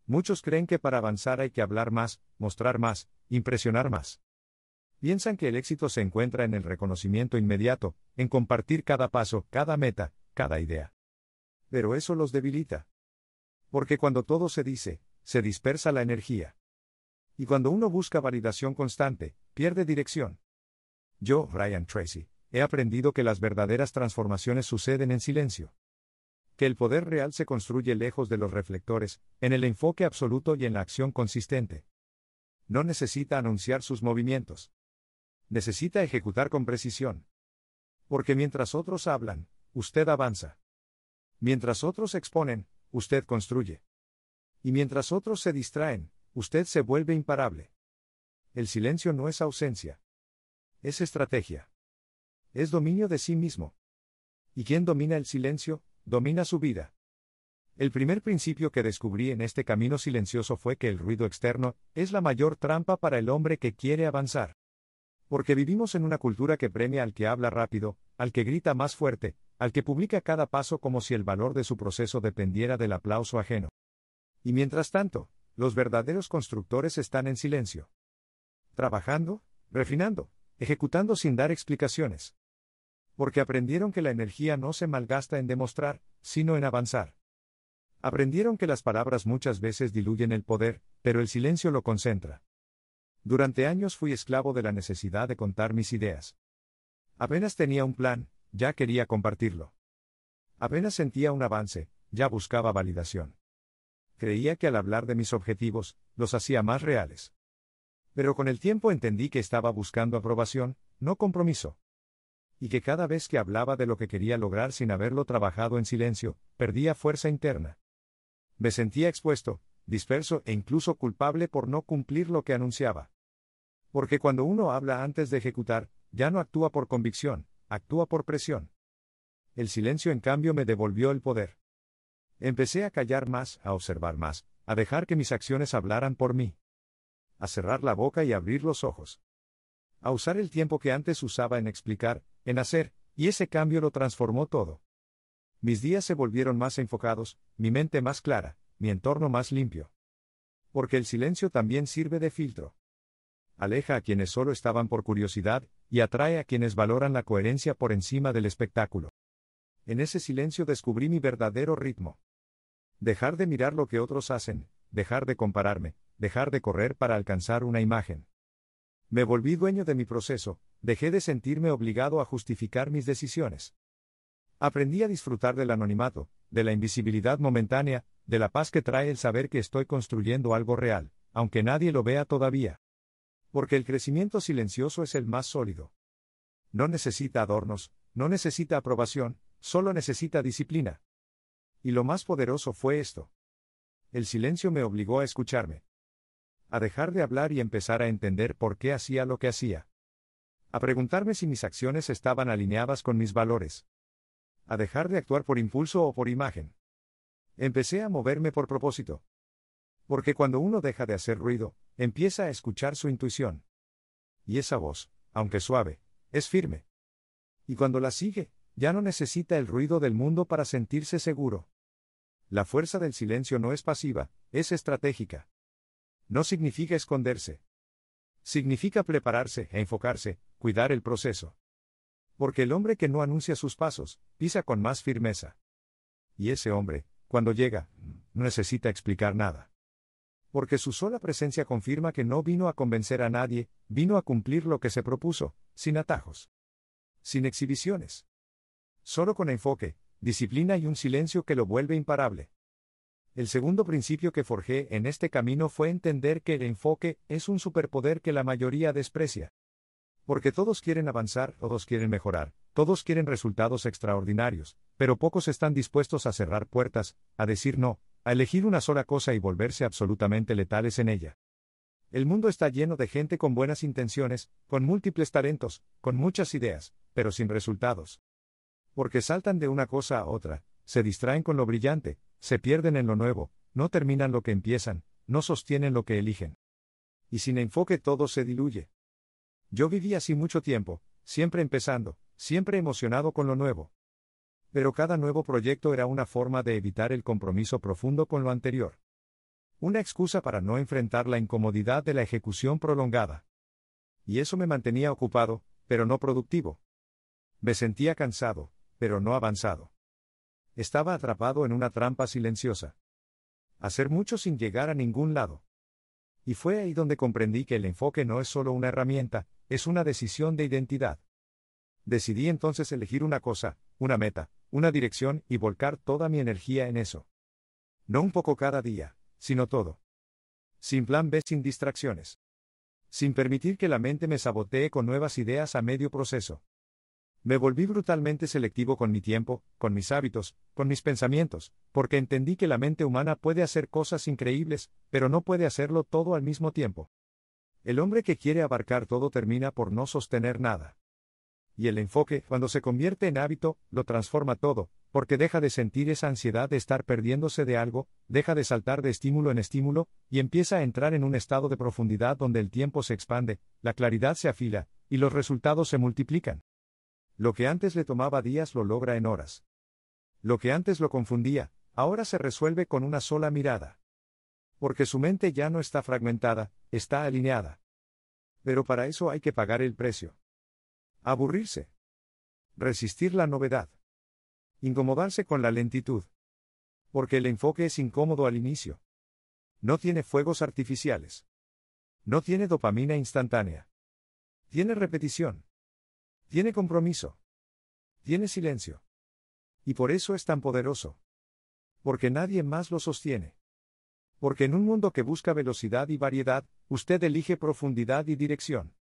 Muchos creen que para avanzar hay que hablar más, mostrar más, impresionar más. Piensan que el éxito se encuentra en el reconocimiento inmediato, en compartir cada paso, cada meta, cada idea. Pero eso los debilita. Porque cuando todo se dice, se dispersa la energía. Y cuando uno busca validación constante, pierde dirección. Yo, Brian Tracy, he aprendido que las verdaderas transformaciones suceden en silencio. Que el poder real se construye lejos de los reflectores, en el enfoque absoluto y en la acción consistente. No necesita anunciar sus movimientos. Necesita ejecutar con precisión. Porque mientras otros hablan, usted avanza. Mientras otros exponen, usted construye. Y mientras otros se distraen, usted se vuelve imparable. El silencio no es ausencia. Es estrategia. Es dominio de sí mismo. ¿Y quién domina el silencio? Domina su vida. El primer principio que descubrí en este camino silencioso fue que el ruido externo es la mayor trampa para el hombre que quiere avanzar. Porque vivimos en una cultura que premia al que habla rápido, al que grita más fuerte, al que publica cada paso como si el valor de su proceso dependiera del aplauso ajeno. Y mientras tanto, los verdaderos constructores están en silencio. Trabajando, refinando, ejecutando sin dar explicaciones. Porque aprendieron que la energía no se malgasta en demostrar, sino en avanzar. Aprendieron que las palabras muchas veces diluyen el poder, pero el silencio lo concentra. Durante años fui esclavo de la necesidad de contar mis ideas. Apenas tenía un plan, ya quería compartirlo. Apenas sentía un avance, ya buscaba validación. Creía que al hablar de mis objetivos, los hacía más reales. Pero con el tiempo entendí que estaba buscando aprobación, no compromiso. Y que cada vez que hablaba de lo que quería lograr sin haberlo trabajado en silencio, perdía fuerza interna. Me sentía expuesto, disperso e incluso culpable por no cumplir lo que anunciaba. Porque cuando uno habla antes de ejecutar, ya no actúa por convicción, actúa por presión. El silencio en cambio me devolvió el poder. Empecé a callar más, a observar más, a dejar que mis acciones hablaran por mí. A cerrar la boca y abrir los ojos. A usar el tiempo que antes usaba en explicar, en hacer, y ese cambio lo transformó todo. Mis días se volvieron más enfocados, mi mente más clara, mi entorno más limpio. Porque el silencio también sirve de filtro. Aleja a quienes solo estaban por curiosidad, y atrae a quienes valoran la coherencia por encima del espectáculo. En ese silencio descubrí mi verdadero ritmo. Dejar de mirar lo que otros hacen, dejar de compararme, dejar de correr para alcanzar una imagen. Me volví dueño de mi proceso, dejé de sentirme obligado a justificar mis decisiones. Aprendí a disfrutar del anonimato, de la invisibilidad momentánea, de la paz que trae el saber que estoy construyendo algo real, aunque nadie lo vea todavía. Porque el crecimiento silencioso es el más sólido. No necesita adornos, no necesita aprobación, solo necesita disciplina. Y lo más poderoso fue esto. El silencio me obligó a escucharme. A dejar de hablar y empezar a entender por qué hacía lo que hacía. A preguntarme si mis acciones estaban alineadas con mis valores. A dejar de actuar por impulso o por imagen. Empecé a moverme por propósito. Porque cuando uno deja de hacer ruido, empieza a escuchar su intuición. Y esa voz, aunque suave, es firme. Y cuando la sigue, ya no necesita el ruido del mundo para sentirse seguro. La fuerza del silencio no es pasiva, es estratégica. No significa esconderse. Significa prepararse, enfocarse, cuidar el proceso. Porque el hombre que no anuncia sus pasos, pisa con más firmeza. Y ese hombre, cuando llega, no necesita explicar nada. Porque su sola presencia confirma que no vino a convencer a nadie, vino a cumplir lo que se propuso, sin atajos. Sin exhibiciones. Solo con enfoque, disciplina y un silencio que lo vuelve imparable. El segundo principio que forjé en este camino fue entender que el enfoque es un superpoder que la mayoría desprecia. Porque todos quieren avanzar, todos quieren mejorar, todos quieren resultados extraordinarios, pero pocos están dispuestos a cerrar puertas, a decir no, a elegir una sola cosa y volverse absolutamente letales en ella. El mundo está lleno de gente con buenas intenciones, con múltiples talentos, con muchas ideas, pero sin resultados. Porque saltan de una cosa a otra, se distraen con lo brillante, se pierden en lo nuevo, no terminan lo que empiezan, no sostienen lo que eligen. Y sin enfoque todo se diluye. Yo viví así mucho tiempo, siempre empezando, siempre emocionado con lo nuevo. Pero cada nuevo proyecto era una forma de evitar el compromiso profundo con lo anterior. Una excusa para no enfrentar la incomodidad de la ejecución prolongada. Y eso me mantenía ocupado, pero no productivo. Me sentía cansado, pero no avanzado. Estaba atrapado en una trampa silenciosa. Hacer mucho sin llegar a ningún lado. Y fue ahí donde comprendí que el enfoque no es solo una herramienta, es una decisión de identidad. Decidí entonces elegir una cosa, una meta, una dirección y volcar toda mi energía en eso. No un poco cada día, sino todo. Sin plan B, sin distracciones. Sin permitir que la mente me sabotee con nuevas ideas a medio proceso. Me volví brutalmente selectivo con mi tiempo, con mis hábitos, con mis pensamientos, porque entendí que la mente humana puede hacer cosas increíbles, pero no puede hacerlo todo al mismo tiempo. El hombre que quiere abarcar todo termina por no sostener nada. Y el enfoque, cuando se convierte en hábito, lo transforma todo, porque deja de sentir esa ansiedad de estar perdiéndose de algo, deja de saltar de estímulo en estímulo, y empieza a entrar en un estado de profundidad donde el tiempo se expande, la claridad se afila, y los resultados se multiplican. Lo que antes le tomaba días lo logra en horas. Lo que antes lo confundía, ahora se resuelve con una sola mirada. Porque su mente ya no está fragmentada, está alineada. Pero para eso hay que pagar el precio. Aburrirse. Resistir la novedad. Incomodarse con la lentitud. Porque el enfoque es incómodo al inicio. No tiene fuegos artificiales. No tiene dopamina instantánea. Tiene repetición. Tiene compromiso. Tiene silencio. Y por eso es tan poderoso. Porque nadie más lo sostiene. Porque en un mundo que busca velocidad y variedad, usted elige profundidad y dirección.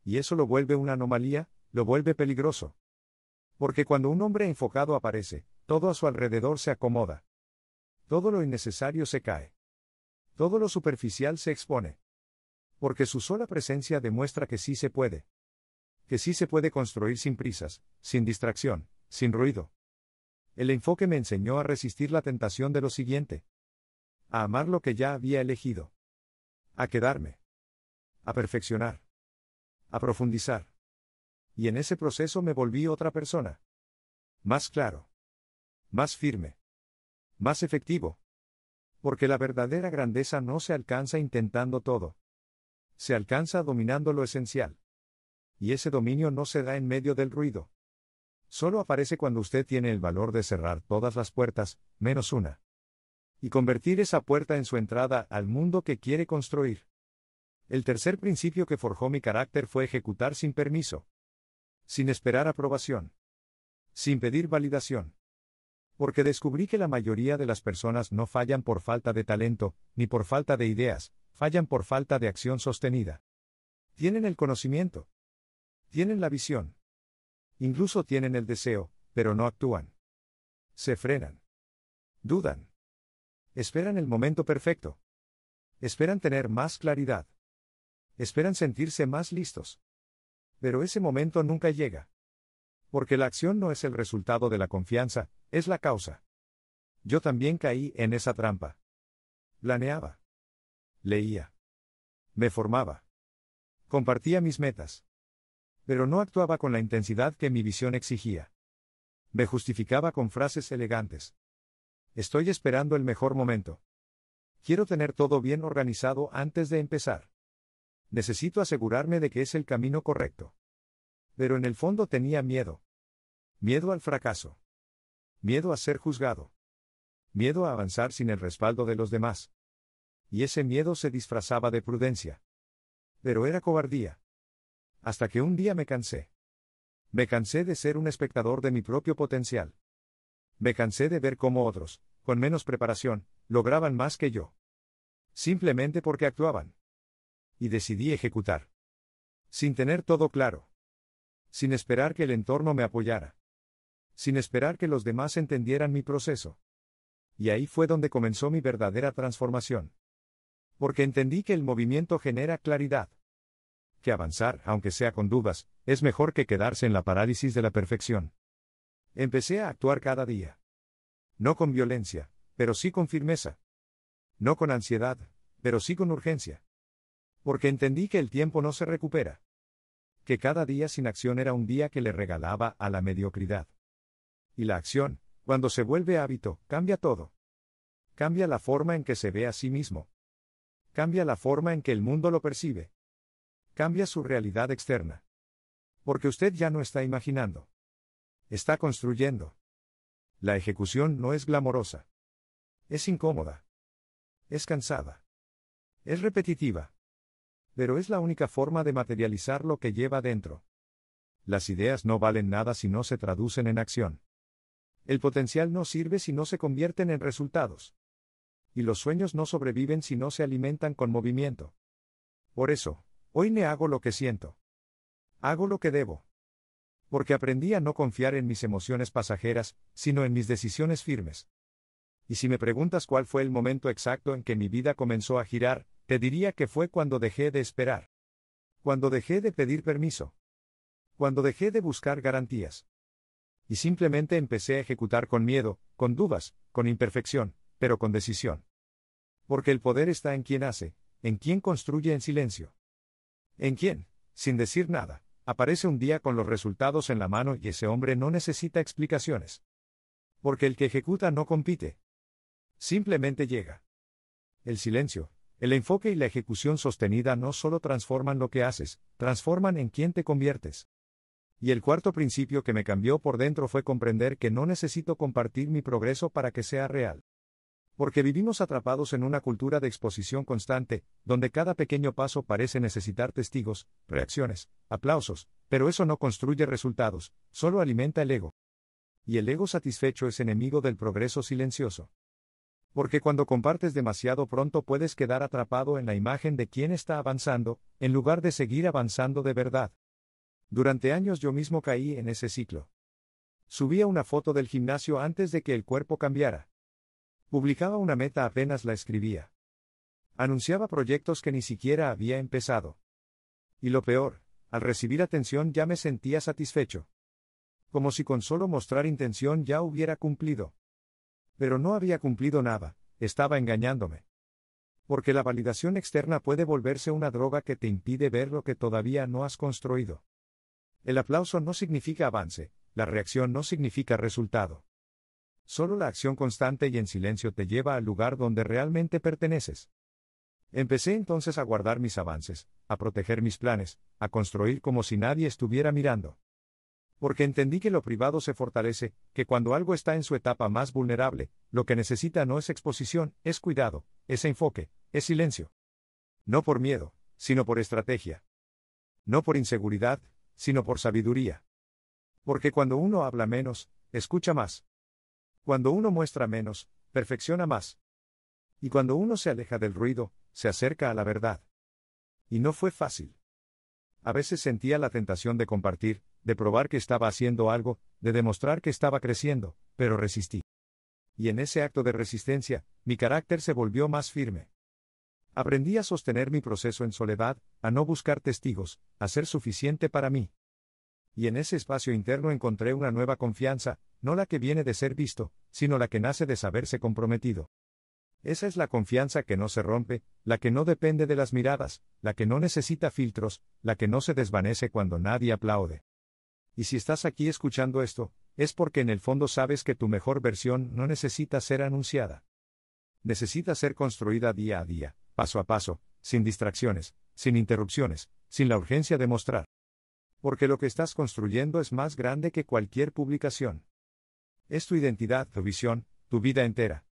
Y eso lo vuelve una anomalía, lo vuelve peligroso. Porque cuando un hombre enfocado aparece, todo a su alrededor se acomoda. Todo lo innecesario se cae. Todo lo superficial se expone. Porque su sola presencia demuestra que sí se puede. Que sí se puede construir sin prisas, sin distracción, sin ruido. El enfoque me enseñó a resistir la tentación de lo siguiente. A amar lo que ya había elegido. A quedarme. A perfeccionar. A profundizar. Y en ese proceso me volví otra persona. Más claro. Más firme. Más efectivo. Porque la verdadera grandeza no se alcanza intentando todo. Se alcanza dominando lo esencial. Y ese dominio no se da en medio del ruido. Solo aparece cuando usted tiene el valor de cerrar todas las puertas, menos una. Y convertir esa puerta en su entrada al mundo que quiere construir. El tercer principio que forjó mi carácter fue ejecutar sin permiso. Sin esperar aprobación. Sin pedir validación. Porque descubrí que la mayoría de las personas no fallan por falta de talento, ni por falta de ideas, fallan por falta de acción sostenida. Tienen el conocimiento. Tienen la visión. Incluso tienen el deseo, pero no actúan. Se frenan. Dudan. Esperan el momento perfecto. Esperan tener más claridad. Esperan sentirse más listos. Pero ese momento nunca llega. Porque la acción no es el resultado de la confianza, es la causa. Yo también caí en esa trampa. Planeaba. Leía. Me formaba. Compartía mis metas. Pero no actuaba con la intensidad que mi visión exigía. Me justificaba con frases elegantes. Estoy esperando el mejor momento. Quiero tener todo bien organizado antes de empezar. Necesito asegurarme de que es el camino correcto. Pero en el fondo tenía miedo. Miedo al fracaso. Miedo a ser juzgado. Miedo a avanzar sin el respaldo de los demás. Y ese miedo se disfrazaba de prudencia. Pero era cobardía. Hasta que un día me cansé. Me cansé de ser un espectador de mi propio potencial. Me cansé de ver cómo otros, con menos preparación, lograban más que yo. Simplemente porque actuaban. Y decidí ejecutar. Sin tener todo claro. Sin esperar que el entorno me apoyara. Sin esperar que los demás entendieran mi proceso. Y ahí fue donde comenzó mi verdadera transformación. Porque entendí que el movimiento genera claridad. Que avanzar, aunque sea con dudas, es mejor que quedarse en la parálisis de la perfección. Empecé a actuar cada día. No con violencia, pero sí con firmeza. No con ansiedad, pero sí con urgencia. Porque entendí que el tiempo no se recupera. Que cada día sin acción era un día que le regalaba a la mediocridad. Y la acción, cuando se vuelve hábito, cambia todo. Cambia la forma en que se ve a sí mismo. Cambia la forma en que el mundo lo percibe. Cambia su realidad externa. Porque usted ya no está imaginando. Está construyendo. La ejecución no es glamorosa. Es incómoda. Es cansada. Es repetitiva. Pero es la única forma de materializar lo que lleva dentro. Las ideas no valen nada si no se traducen en acción. El potencial no sirve si no se convierten en resultados. Y los sueños no sobreviven si no se alimentan con movimiento. Por eso, hoy me hago lo que siento. Hago lo que debo. Porque aprendí a no confiar en mis emociones pasajeras, sino en mis decisiones firmes. Y si me preguntas cuál fue el momento exacto en que mi vida comenzó a girar, te diría que fue cuando dejé de esperar. Cuando dejé de pedir permiso. Cuando dejé de buscar garantías. Y simplemente empecé a ejecutar con miedo, con dudas, con imperfección, pero con decisión. Porque el poder está en quien hace, en quien construye en silencio. En quien, sin decir nada, aparece un día con los resultados en la mano y ese hombre no necesita explicaciones. Porque el que ejecuta no compite. Simplemente llega. El silencio, el enfoque y la ejecución sostenida no solo transforman lo que haces, transforman en quien te conviertes. Y el cuarto principio que me cambió por dentro fue comprender que no necesito compartir mi progreso para que sea real. Porque vivimos atrapados en una cultura de exposición constante, donde cada pequeño paso parece necesitar testigos, reacciones, aplausos, pero eso no construye resultados, solo alimenta el ego. Y el ego satisfecho es enemigo del progreso silencioso. Porque cuando compartes demasiado pronto puedes quedar atrapado en la imagen de quien está avanzando, en lugar de seguir avanzando de verdad. Durante años yo mismo caí en ese ciclo. Subía una foto del gimnasio antes de que el cuerpo cambiara. Publicaba una meta apenas la escribía. Anunciaba proyectos que ni siquiera había empezado. Y lo peor, al recibir atención ya me sentía satisfecho. Como si con solo mostrar intención ya hubiera cumplido. Pero no había cumplido nada, estaba engañándome. Porque la validación externa puede volverse una droga que te impide ver lo que todavía no has construido. El aplauso no significa avance, la reacción no significa resultado. Solo la acción constante y en silencio te lleva al lugar donde realmente perteneces. Empecé entonces a guardar mis avances, a proteger mis planes, a construir como si nadie estuviera mirando. Porque entendí que lo privado se fortalece, que cuando algo está en su etapa más vulnerable, lo que necesita no es exposición, es cuidado, es enfoque, es silencio. No por miedo, sino por estrategia. No por inseguridad, sino por sabiduría. Porque cuando uno habla menos, escucha más. Cuando uno muestra menos, perfecciona más. Y cuando uno se aleja del ruido, se acerca a la verdad. Y no fue fácil. A veces sentía la tentación de compartir, de probar que estaba haciendo algo, de demostrar que estaba creciendo, pero resistí. Y en ese acto de resistencia, mi carácter se volvió más firme. Aprendí a sostener mi proceso en soledad, a no buscar testigos, a ser suficiente para mí. Y en ese espacio interno encontré una nueva confianza, no la que viene de ser visto, sino la que nace de saberse comprometido. Esa es la confianza que no se rompe, la que no depende de las miradas, la que no necesita filtros, la que no se desvanece cuando nadie aplaude. Y si estás aquí escuchando esto, es porque en el fondo sabes que tu mejor versión no necesita ser anunciada. Necesita ser construida día a día, paso a paso, sin distracciones, sin interrupciones, sin la urgencia de mostrar. Porque lo que estás construyendo es más grande que cualquier publicación. Es tu identidad, tu visión, tu vida entera.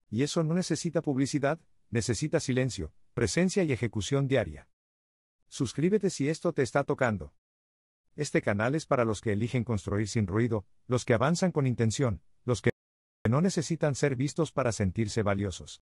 Y eso no necesita publicidad, necesita silencio, presencia y ejecución diaria. Suscríbete si esto te está tocando. Este canal es para los que eligen construir sin ruido, los que avanzan con intención, los que no necesitan ser vistos para sentirse valiosos.